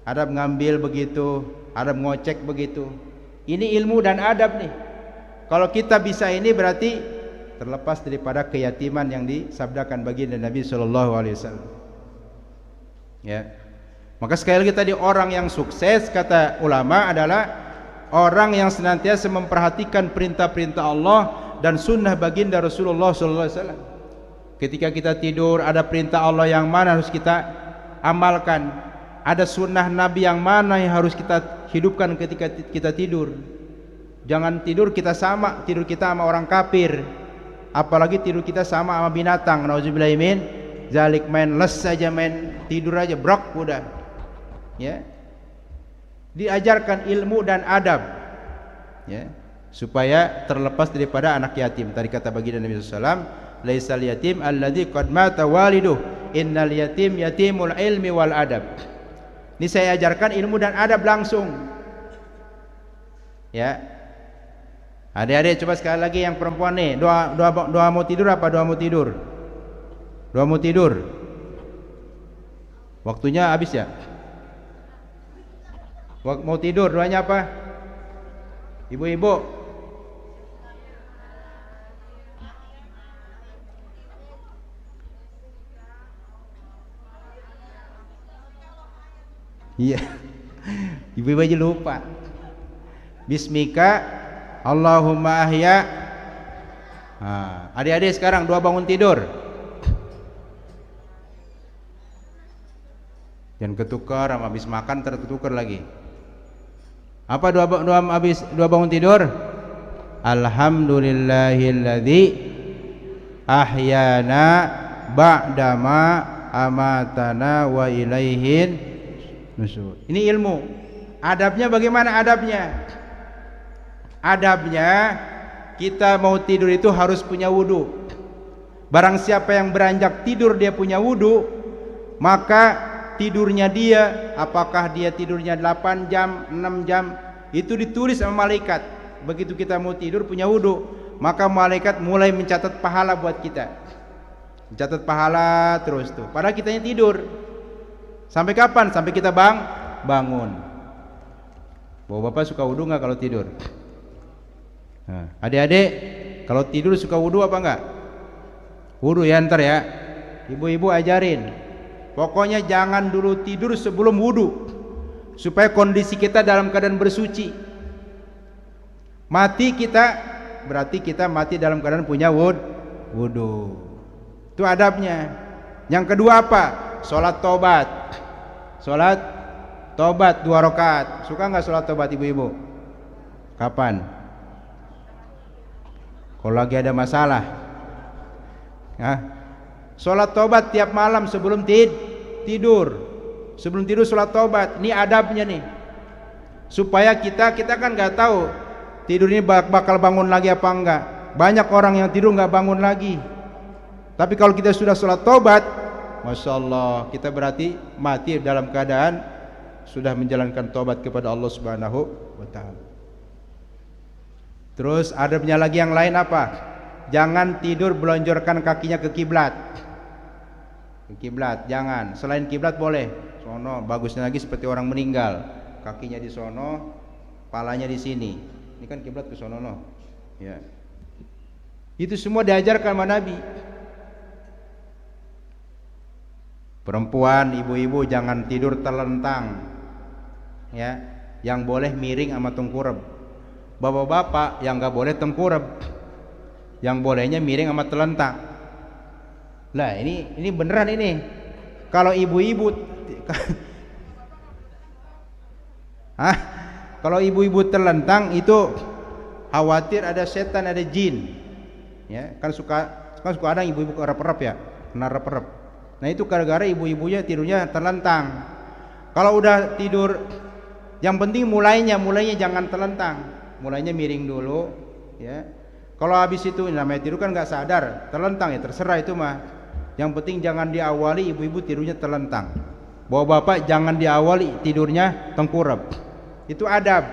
adab ngambil begitu, adab ngocek begitu. Ini ilmu dan adab nih. Kalau kita bisa ini berarti terlepas daripada keyatiman yang disabdakan baginda Nabi sallallahu alaihi wasallam. Ya. Maka sekali lagi tadi, orang yang sukses kata ulama adalah orang yang senantiasa memperhatikan perintah-perintah Allah dan sunnah baginda Rasulullah sallallahu alaihi wasallam. Ketika kita tidur, ada perintah Allah yang mana harus kita amalkan, ada sunnah Nabi yang mana yang harus kita hidupkan ketika kita tidur. Jangan tidur kita sama orang kafir, apalagi tidur kita sama binatang. Nauzubillah min zalik, main les saja, main tidur aja brok udah. Ya. Diajarkan ilmu dan adab. Ya. Supaya terlepas daripada anak yatim. Tadi kata baginda Nabi sallallahu alaihi wasallam, laisal yatim alladzi qad mata waliduh, innal yatim yatimul ilmi wal adab. Ini saya ajarkan ilmu dan adab langsung. Ya. Adik-adik coba sekali lagi yang perempuan nih, doa mau tidur apa doa mau tidur? Doa mau tidur. Waktunya habis ya? Mau tidur doanya apa? Ibu-ibu. Iya. Ibu-ibu aja lupa. Bismika Allahumma ahya. Adik-adik sekarang doa bangun tidur. Jangan ketukar, habis makan tertukar lagi. Apa doa habis doa bangun tidur? Alhamdulillahilladzi ahyana ba'dama amatana wa ilaihin nusyur. Ini ilmu. Adabnya bagaimana adabnya? Adabnya kita mau tidur itu harus punya wudu. Barang siapa yang beranjak tidur dia punya wudu, maka tidurnya dia, apakah dia tidurnya 8 jam, 6 jam, itu ditulis sama malaikat. Begitu kita mau tidur punya wudu, maka malaikat mulai mencatat pahala buat kita. Mencatat pahala terus tuh. Padahal kitanya tidur. Sampai kapan? Sampai kita bangun. Bapak suka wudu nggak kalau tidur? Nah, adik-adik kalau tidur suka wudu apa enggak? Wudu ya ntar ya. Ibu-ibu ajarin. Pokoknya jangan dulu tidur sebelum wudu, supaya kondisi kita dalam keadaan bersuci. Mati kita berarti kita mati dalam keadaan punya wudu. Itu adabnya. Yang kedua apa? Salat tobat. Salat tobat 2 rakaat. Suka enggak salat tobat ibu-ibu? Kapan? Kalau lagi ada masalah. Salat tobat tiap malam sebelum tidur. Sebelum tidur salat tobat. Ini adabnya nih. Supaya kita kan nggak tahu tidur ini bakal bangun lagi apa enggak. Banyak orang yang tidur nggak bangun lagi. Tapi kalau kita sudah salat tobat, masya Allah, kita berarti mati dalam keadaan sudah menjalankan tobat kepada Allah Subhanahu wa Ta'ala. Terus adabnya lagi yang lain apa? Jangan tidur belonjorkan kakinya ke kiblat. Ke kiblat jangan. Selain kiblat boleh. Sono bagusnya lagi seperti orang meninggal. Kakinya di sono, palanya di sini. Ini kan kiblat ke sono no. Ya. Itu semua diajarkan sama Nabi. Perempuan, ibu-ibu jangan tidur telentang. Ya, yang boleh miring sama tengkurap. Bapak-bapak yang nggak boleh tengkurap, yang bolehnya miring sama telentang. Lah ini beneran ini. Kalau ibu-ibu, kalau ibu-ibu telentang itu khawatir ada setan, ada jin. Ya, kan suka ada ibu-ibu rep-rep ya, kena rep-rep. Nah itu gara-gara ibu-ibunya tidurnya terlentang. Kalau udah tidur, yang penting mulainya jangan terlentang, mulainya miring dulu, ya. Kalau habis itu namanya tidur kan nggak sadar, terlentang ya terserah itu mah. Yang penting jangan diawali ibu-ibu tidurnya terlentang. Bapak-bapak jangan diawali tidurnya tengkurap. Itu adab.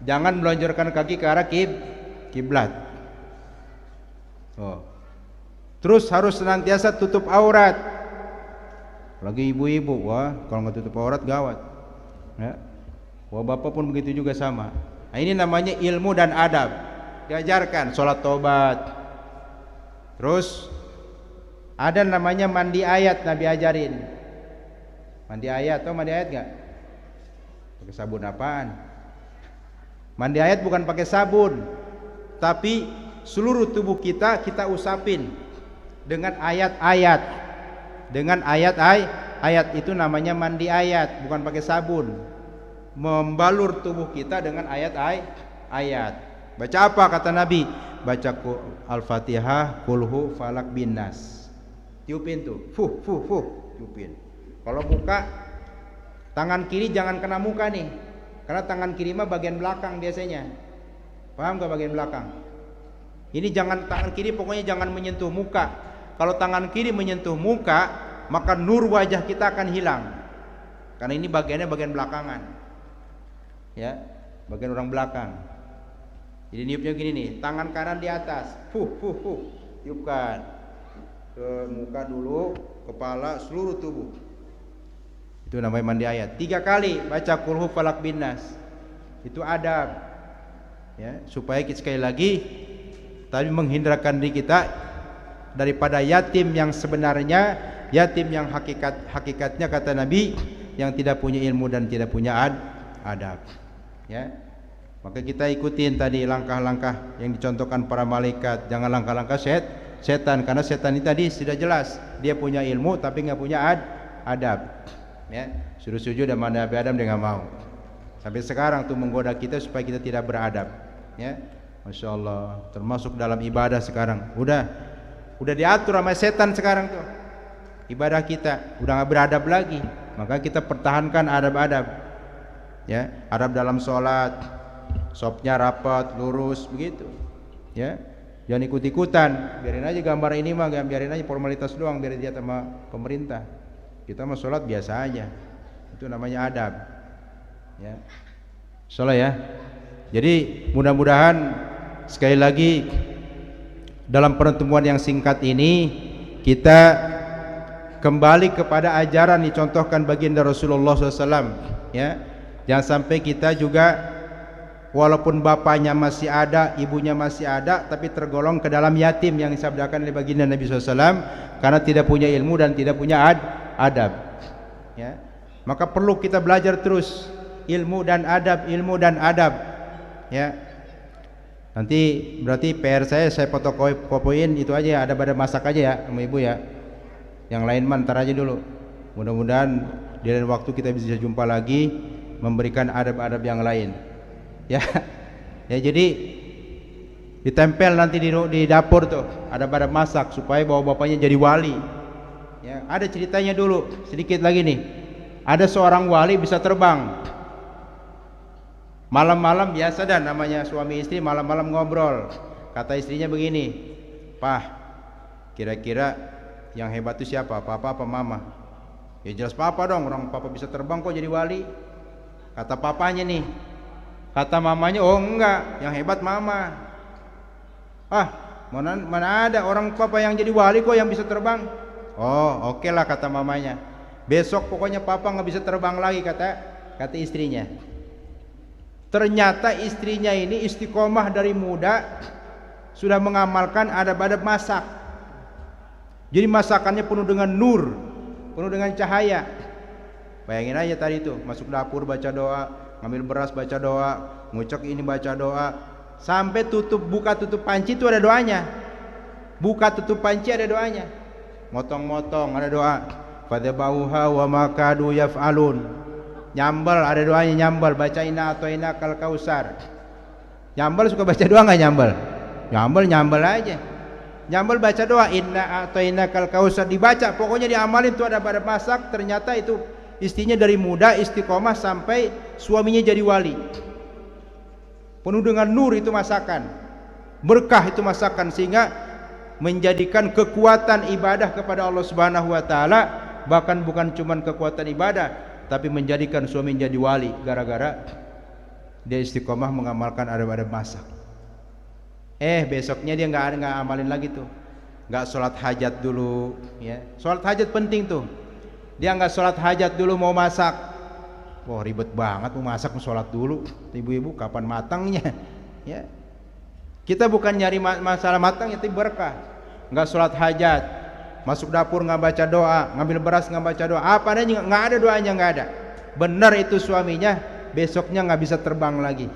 Jangan melonjorkan kaki ke arah kiblat. Oh. Terus harus senantiasa tutup aurat. Lagi ibu-ibu, wah kalau nggak tutup aurat gawat. Ya. Wah bapak pun begitu juga sama. Nah, ini namanya ilmu dan adab. Diajarkan sholat tobat. Terus ada namanya mandi ayat, Nabi ajarin. Mandi ayat, tau mandi ayat nggak? Pakai sabun apaan? Mandi ayat bukan pakai sabun, tapi seluruh tubuh kita usapin dengan ayat-ayat. Dengan ayat itu namanya mandi ayat, bukan pakai sabun. Membalur tubuh kita dengan ayat. Baca apa kata Nabi? Baca Al-Fatihah, Qulhu, Falak, bin Nas. Tiupin tuh, tiupin. Kalau buka tangan kiri jangan kena muka nih, karena tangan kiri mah bagian belakang biasanya. Paham gak bagian belakang? Ini tangan kiri pokoknya jangan menyentuh muka. Kalau tangan kiri menyentuh muka, maka nur wajah kita akan hilang. Karena ini bagiannya bagian belakangan. Ya, bagian orang belakang. Jadi niupnya gini nih, tangan kanan di atas. Tiupkan. Ke muka dulu, kepala, seluruh tubuh. Itu namanya mandi ayat. 3 kali baca Qulhu, Falak, bin Nas. Itu adab. Ya, supaya sekali lagi tadi menghindarkan diri kita daripada yatim yang sebenarnya, yatim yang hakikatnya kata Nabi yang tidak punya ilmu dan tidak punya adab. Ya, maka kita ikutin tadi langkah-langkah yang dicontohkan para malaikat. Jangan langkah-langkah setan, karena setan ini tadi sudah jelas dia punya ilmu tapi nggak punya adab. Ya, suruh sujud dan mana Adam dia nggak mau. Sampai sekarang tuh menggoda kita supaya kita tidak beradab. Ya, Masya Allah, termasuk dalam ibadah sekarang udah diatur sama setan sekarang tuh. Ibadah kita udah nggak beradab lagi, maka kita pertahankan adab-adab. Ya, adab dalam sholat, sopnya rapat, lurus begitu. Ya, jangan ikut-ikutan, biarin aja gambar ini mah, biarin aja formalitas doang, biar dia sama pemerintah. Kita mah sholat biasa aja, itu namanya adab. Ya, sholat ya. Jadi mudah-mudahan sekali lagi dalam pertemuan yang singkat ini kita kembali kepada ajaran dicontohkan baginda Rasulullah SAW. Ya, jangan sampai kita juga walaupun bapaknya masih ada, ibunya masih ada, tapi tergolong ke dalam yatim yang disabdakan oleh baginda Nabi SAW karena tidak punya ilmu dan tidak punya adab. Ya, maka perlu kita belajar terus ilmu dan adab. Ya, nanti berarti PR saya fotokopiin itu aja ya, ada pada masak aja ya sama ibu ya. Yang lain mah ntar aja dulu. Mudah-mudahan di lain waktu kita bisa jumpa lagi memberikan adab-adab yang lain. Ya, ya jadi ditempel nanti di dapur tuh ada pada masak supaya bawa bapaknya jadi wali. Ya, ada ceritanya dulu sedikit lagi nih. Ada seorang wali bisa terbang. Malam-malam biasa dah namanya suami istri malam-malam ngobrol. Kata istrinya begini, "Pah, kira-kira yang hebat itu siapa? Papa apa mama?" "Ya jelas papa dong, orang papa bisa terbang kok jadi wali." Kata papanya nih. Kata mamanya, "Oh enggak, yang hebat mama." "Ah, mana ada orang papa yang jadi wali kok yang bisa terbang." "Oh, oke lah," kata mamanya. "Besok pokoknya papa nggak bisa terbang lagi," kata istrinya. Ternyata istrinya ini istiqomah dari muda, sudah mengamalkan adab-adab masak. Jadi masakannya penuh dengan nur, penuh dengan cahaya. Bayangin aja tadi itu, masuk dapur baca doa, ngambil beras baca doa, ngucek ini baca doa, sampai buka tutup panci itu ada doanya. Buka tutup panci ada doanya. Motong-motong ada doa. Fadzabauha wa makadu yaf'alun. Nyambel ada doanya, nyambel baca inna atau inna kal kausar. Nyambel suka baca doa nggak nyambel? nyambel aja. Nyambel baca doa inna a'tainakal kautsar dibaca, pokoknya diamalin tuh ada pada masak. Ternyata itu istrinya dari muda istiqomah sampai suaminya jadi wali. Penuh dengan nur itu masakan, berkah itu masakan, sehingga menjadikan kekuatan ibadah kepada Allah Subhanahu wa taala, bahkan bukan cuman kekuatan ibadah, tapi menjadikan suami jadi wali gara-gara dia istiqomah mengamalkan adab-adab masak. Besoknya dia nggak amalin lagi tuh, nggak sholat hajat dulu, ya. Sholat hajat penting tuh. Dia nggak sholat hajat dulu mau masak. Wah, ribet banget mau masak, mau sholat dulu. Ibu-ibu kapan matangnya? Ya. Kita bukan nyari masalah matang, tapi berkah. Nggak sholat hajat, masuk dapur nggak baca doa, ngambil beras nggak baca doa, apa adanya, nggak ada doanya, nggak ada. Benar itu suaminya, besoknya nggak bisa terbang lagi.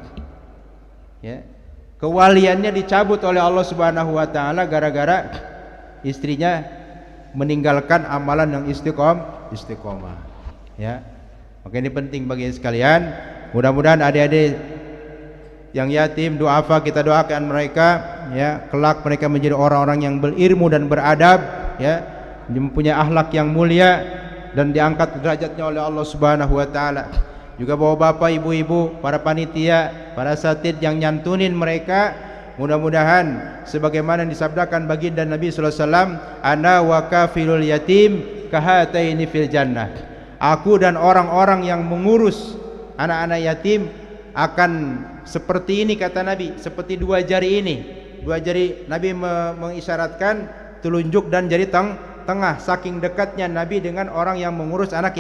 Ya. Kewaliannya dicabut oleh Allah Subhanahu wa taala gara-gara istrinya meninggalkan amalan yang istiqomah. Ya. Maka ini penting bagi sekalian. Mudah-mudahan adik-adik yang yatim duafa kita doakan mereka, ya, kelak mereka menjadi orang-orang yang berilmu dan beradab, ya, mempunyai akhlak yang mulia dan diangkat derajatnya oleh Allah Subhanahu wa taala. Juga bapak-bapak, ibu-ibu, para panitia, para asatid yang nyantunin mereka, mudah-mudahan sebagaimana disabdakan baginda Nabi sallallahu alaihi wasallam, ana wa kafilul yatim kahataini fil jannah. Aku dan orang-orang yang mengurus anak-anak yatim akan seperti ini, kata Nabi, seperti dua jari ini. Dua jari Nabi mengisyaratkan telunjuk dan jari tengah, saking dekatnya Nabi dengan orang yang mengurus anak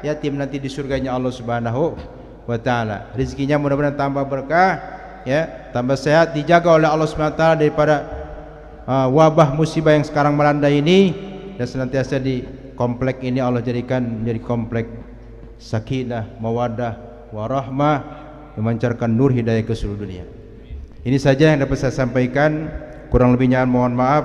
yatim nanti di surganya Allah Subhanahu wa taala. Rezekinya mudah-mudahan tambah berkah, ya, tambah sehat, dijaga oleh Allah Subhanahu wa taala daripada wabah musibah yang sekarang melanda ini, dan senantiasa di komplek ini Allah jadikan menjadi komplek sakinah, mawaddah, warahmah, memancarkan nur hidayah ke seluruh dunia. Ini saja yang dapat saya sampaikan, kurang lebihnya mohon maaf.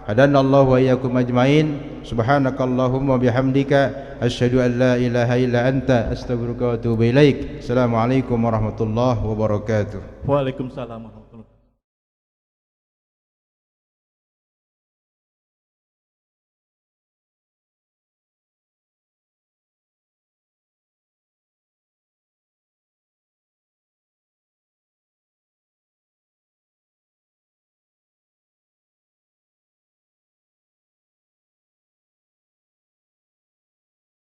Hadanallahu wa iyyakum ajmain. Subhanakallahumma bihamdika asyhadu an la ilaha illa anta astaghfiruka wa atubu ilaik. Assalamualaikum warahmatullahi wabarakatuh. Waalaikumsalam.